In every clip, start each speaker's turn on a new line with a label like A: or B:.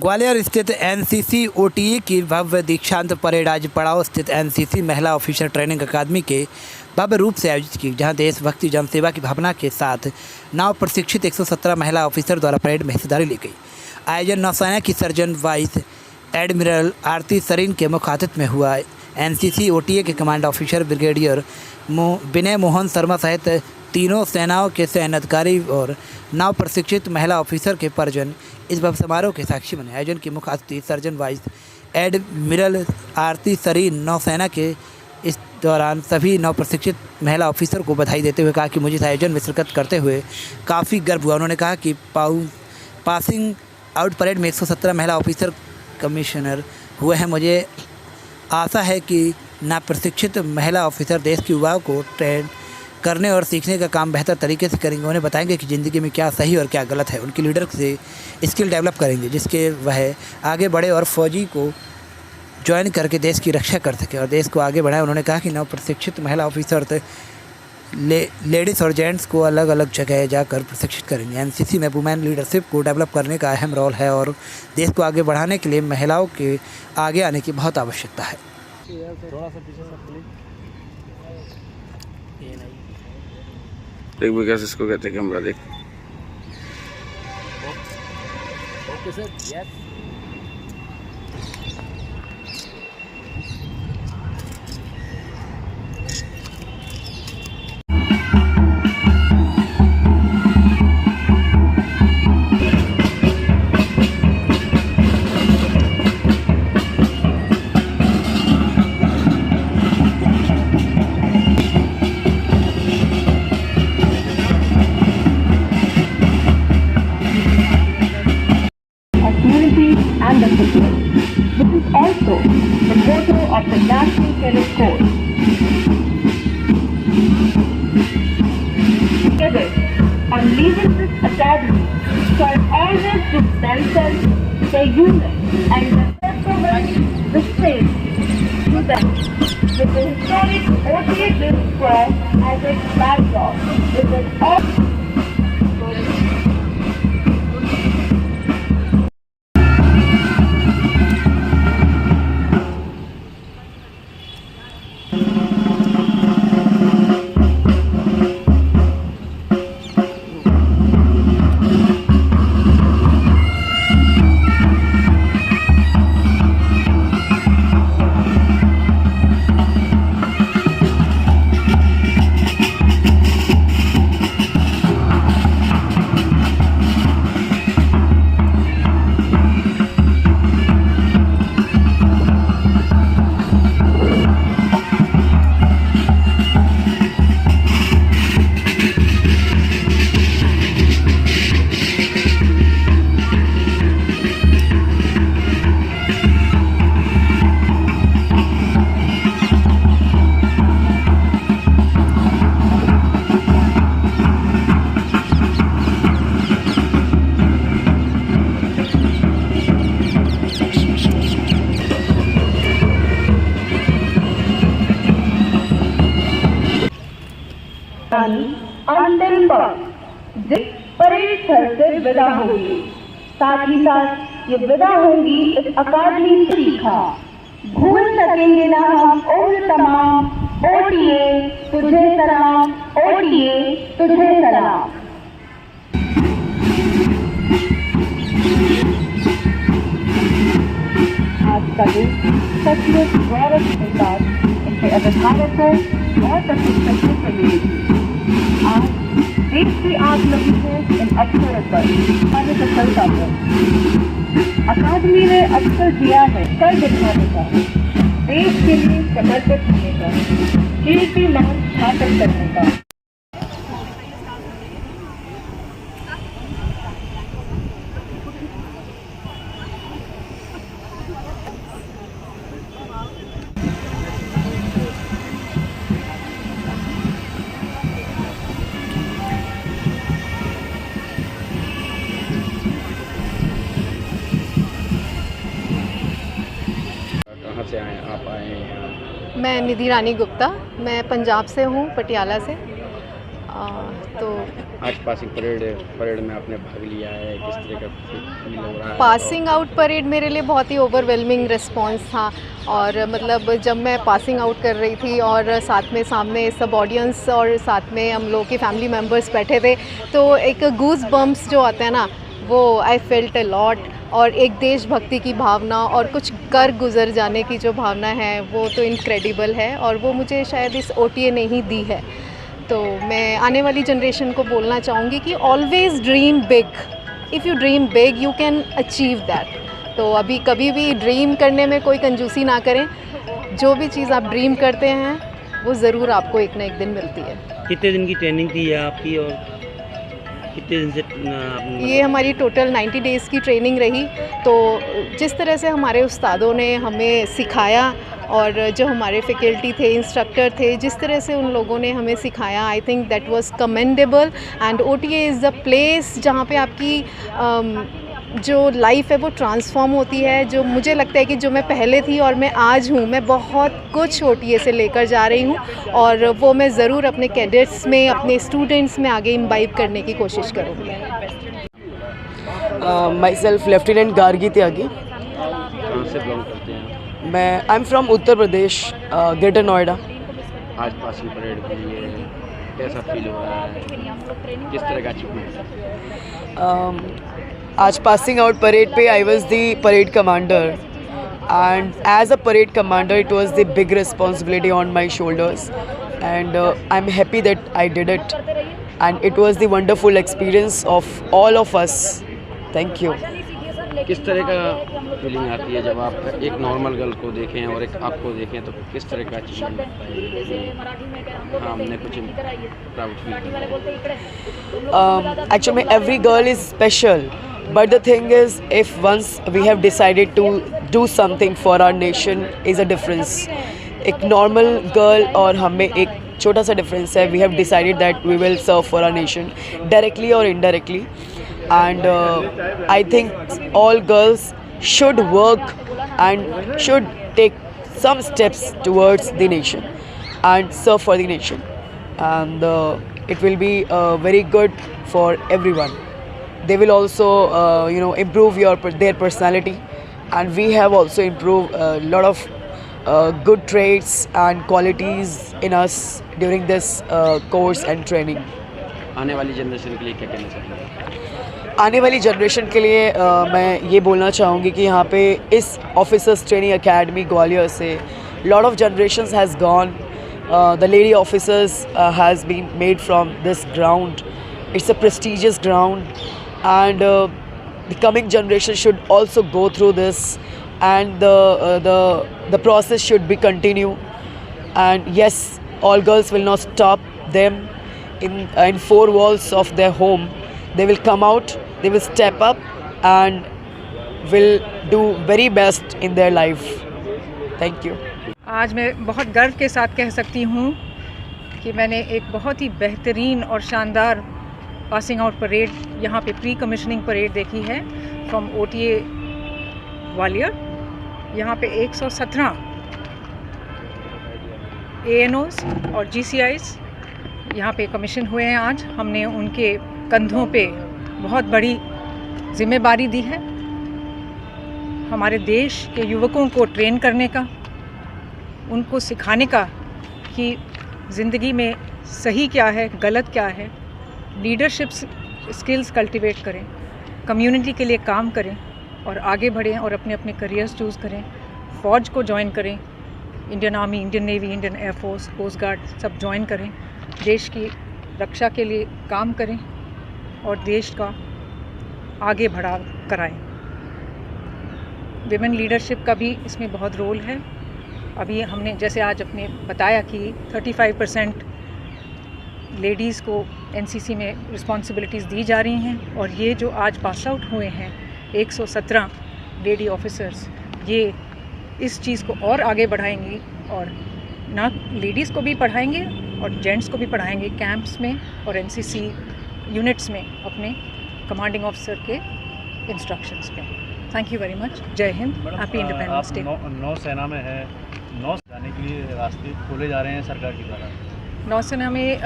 A: ग्वालियर स्थित NCC OTA की भव्य दीक्षांत परेड आज पड़ाव स्थित एनसीसी महिला ऑफिसर ट्रेनिंग अकादमी के भव्य रूप से आयोजित की, जहां देशभक्ति जनसेवा की भावना के साथ नव प्रशिक्षित 117 महिला ऑफिसर द्वारा परेड में हिस्सेदारी ली गई। आयोजन नौसेना की सर्जन वाइस एडमिरल आरती सरीन के मुख्य आतिथ्य में हुआ। एनसीसी ओटीए के कमांड ऑफिसर ब्रिगेडियर विनय मोहन शर्मा सहित तीनों सेनाओं के सैन्य अधिकारी और नव प्रशिक्षित महिला ऑफिसर के परिजन इस भव्य समारोह के साक्षी बने। आयोजन की मुख्य अतिथि सर्जन वाइस एडमिरल आरती सरीन नौसेना के इस दौरान सभी नव प्रशिक्षित महिला ऑफिसर को बधाई देते हुए कहा कि मुझे इस आयोजन में शिरकत करते हुए काफ़ी गर्व हुआ। उन्होंने कहा कि पासिंग आउट परेड में 117 महिला ऑफिसर कमिश्नर हुए हैं। मुझे आशा है कि नव प्रशिक्षित महिला ऑफिसर देश के युवाओं को ट्रेन करने और सीखने का काम बेहतर तरीके से करेंगे। उन्हें बताएंगे कि ज़िंदगी में क्या सही और क्या गलत है। उनके लीडर से स्किल डेवलप करेंगे जिसके वह आगे बढ़े और फौजी को ज्वाइन करके देश की रक्षा कर सके और देश को आगे बढ़ाए। उन्होंने कहा कि नव प्रशिक्षित महिला ऑफिसर लेडीज़ और जेंट्स को अलग अलग जगह जाकर प्रशिक्षित करेंगे। एनसीसी में वुमेन लीडरशिप को डेवलप करने का अहम रोल है और देश को आगे बढ़ाने के लिए महिलाओं के आगे आने की बहुत आवश्यकता है।
B: थोड़ा सा पीछे सर प्लीज।
C: देख विकास, इसको कहते हैं कैमरा देख।
B: Okay sir, yes.
D: And discipline. This is also the motto of the National Cadet Corps. Cadets, on leaving this academy, shall always give themselves, their unit, and the festival the same to them, with the historic OTA Drill Square as its backdrop, with its all अंतिम पल जिस parade स्थल से विदा होगी, साथ ही साथ ये विदा होंगी इस अकादमी से सीखा। भूल सकेंगे ना हम उम्र तमाम, ओटीए तुझे सलाम, ओटीए तुझे सलाम। आज का दिन सचमुच गौरव के साथ इनके अभिभावकों और प्रशिक्षकों से मिलेगी। आज देश की आग लगी है इन अवसरों पर हमारे सफलता पर। अकादमी ने अवसर दिया है कर दिखाने का, देश के लिए समर्पित होने का, कीर्तिमान स्थापित करने का।
C: से आप आए हैं?
E: मैं निधि रानी गुप्ता, मैं पंजाब से हूँ, पटियाला से। तो
C: आज पासिंग परेड में आपने भाग लिया है, किस तरह का फील हो रहा है?
E: पासिंग आउट परेड मेरे लिए बहुत ही ओवरवेलमिंग रिस्पांस था। और मतलब जब मैं पासिंग आउट कर रही थी और साथ में सामने सब ऑडियंस और साथ में हम लोग के फैमिली मेम्बर्स बैठे थे, तो एक गूज बम्प्स जो आते हैं ना, वो आई फेल्ट अ लॉट। और एक देशभक्ति की भावना और कुछ कर गुजर जाने की जो भावना है, वो तो इनक्रेडिबल है और वो मुझे शायद इस OTA ने ही दी है। तो मैं आने वाली जनरेशन को बोलना चाहूँगी कि always dream big. If you dream big you can achieve that. तो अभी कभी भी ड्रीम करने में कोई कंजूसी ना करें। जो भी चीज़ आप ड्रीम करते हैं वो ज़रूर आपको एक ना एक दिन मिलती है।
F: कितने दिन की ट्रेनिंग थी आपकी और कितने दिन से
E: ये हमारी टोटल 90 डेज़ की ट्रेनिंग रही। तो जिस तरह से हमारे उस्तादों ने हमें सिखाया और जो हमारे फैकल्टी थे, इंस्ट्रक्टर थे, जिस तरह से उन लोगों ने हमें सिखाया, I think that was commendable. And OTA is the place जहाँ पे आपकी जो लाइफ है वो ट्रांसफॉर्म होती है। जो मुझे लगता है कि जो मैं पहले थी और मैं आज हूँ, मैं बहुत कुछ OTA से लेकर जा रही हूँ और वो मैं ज़रूर अपने कैडेट्स में, अपने स्टूडेंट्स में आगे इम्बाइब करने की कोशिश करूँगी।
G: माई सेल्फ लेफ्टिनेंट गार्गी त्यागी।
C: कहाँ से बिलोंग करते हैं?
G: मैं I am from Uttar Pradesh, greater Noida.
C: आज पासिंग परेड हुई है, कैसा फील हो रहा है, किस तरह का अचीवमेंट?
G: आज पासिंग आउट परेड पे I was the parade commander and as a parade commander it was the big responsibility on my shoulders and I am happy that I did it and it was the wonderful experience of all of us. Thank you.
C: किस तरह का feeling आती है जब आप एक normal girl को देखें और एक आपको देखें, तो किस तरह का अचीवमेंट लगता है? हाँ, हमने कुछ प्राउड फील किया।
G: Actually, every girl is special, but the thing is, if once we have decided to do something for our nation, is a difference. एक normal girl और हमें एक छोटा सा difference है. We have decided that we will serve for our nation, directly or indirectly. And I think all girls should work and should take some steps towards the nation and serve for the nation. And it will be very good for everyone. They will also improve their personality, and we have also improved a lot of good traits and qualities in us during this course and training.
C: आने वाली generation के लिए क्या कहना चाहेंगे?
G: आने वाली generation के लिए मैं ये बोलना चाहूँगी कि यहाँ पे इस ऑफिसर्स ट्रेनिंग एकेडमी ग्वालियर से lot of generations has gone. The lady officers has been made from this ground. It's a prestigious ground and the coming generation should also go through this, and the process should be continue. And yes, all girls will not stop them in four walls of their home. They will come out, they will step up and will do very best in their life. Thank you.
H: आज मैं बहुत गर्व के साथ कह सकती हूँ कि मैंने एक बहुत ही बेहतरीन और शानदार पासिंग आउट परेड, यहाँ पे प्री कमिश्निंग परेड देखी है फ्रॉम OTA ग्वालियर। यहाँ पे 117 ANOs और GCIs यहाँ पे कमीशन हुए हैं। आज हमने उनके कंधों पे बहुत बड़ी जिम्मेदारी दी है, हमारे देश के युवकों को ट्रेन करने का, उनको सिखाने का कि ज़िंदगी में सही क्या है, गलत क्या है, लीडरशिप स्किल्स कल्टीवेट करें, कम्युनिटी के लिए काम करें और आगे बढ़ें और अपने अपने करियर्स चूज़ करें। फ़ौज को ज्वाइन करें, Indian army, Indian navy, Indian air force, coast guard सब ज्वाइन करें, देश की रक्षा के लिए काम करें और देश का आगे बढ़ा कराएं। विमेन लीडरशिप का भी इसमें बहुत रोल है। अभी हमने जैसे आज अपने बताया कि 35% लेडीज़ को NCC में रिस्पॉन्सिबिलिटीज़ दी जा रही हैं और ये जो आज पास आउट हुए हैं 117 लेडी ऑफिसर्स, ये इस चीज़ को और आगे बढ़ाएंगी और ना लेडीज़ को भी पढ़ाएंगे और जेंट्स को भी पढ़ाएंगे कैंप्स में और NCC यूनिट्स में अपने कमांडिंग ऑफिसर के इंस्ट्रक्शंस पे। Thank you very much. जय हिंद। Happy independence day.
B: नौसेना में है, नौ जाने के लिए रास्ते खोले जा रहे हैं सरकार की द्वारा।
H: नौसेना में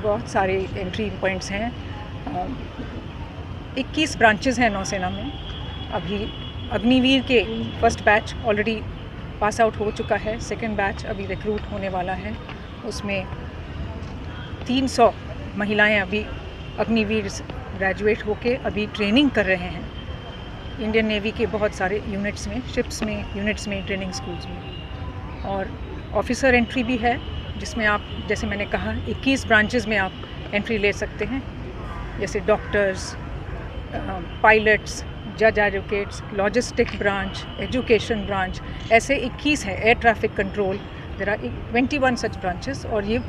H: बहुत सारे एंट्री पॉइंट्स हैं। 21 ब्रांचेस हैं नौसेना में। अभी अग्निवीर के first batch already pass out हो चुका है, सेकंड बैच अभी रिक्रूट होने वाला है। उसमें 300 महिलाएं अभी अग्निवीर ग्रेजुएट होके अभी ट्रेनिंग कर रहे हैं इंडियन नेवी के बहुत सारे यूनिट्स में, शिप्स में, यूनिट्स में, ट्रेनिंग स्कूल्स में। और ऑफिसर एंट्री भी है, जिसमें आप, जैसे मैंने कहा, 21 ब्रांचेस में आप एंट्री ले सकते हैं, जैसे डॉक्टर्स, पायलट्स, जज advocates, logistic branch, education branch, ऐसे 21 है। Air traffic control, there are 21 such branches, और ये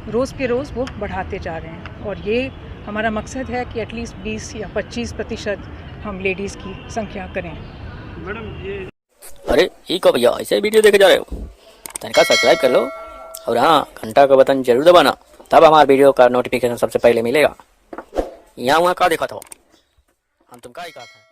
H: रोज़ पे रोज़ वो बढ़ाते जा रहे हैं। और ये हमारा मकसद है कि एटलीस्ट 20 या 25% हम लेडीज़ की संख्या करें।
I: अरे ठीक हो भैया, ऐसे वीडियो देखे जा रहे हो, तनिका सब्सक्राइब कर लो और हाँ, घंटा का बटन जरूर दबाना, तब हमारे वीडियो का नोटिफिकेशन सबसे पहले मिलेगा। यहाँ वहाँ का देखा था, हम तुम का ही कहा था।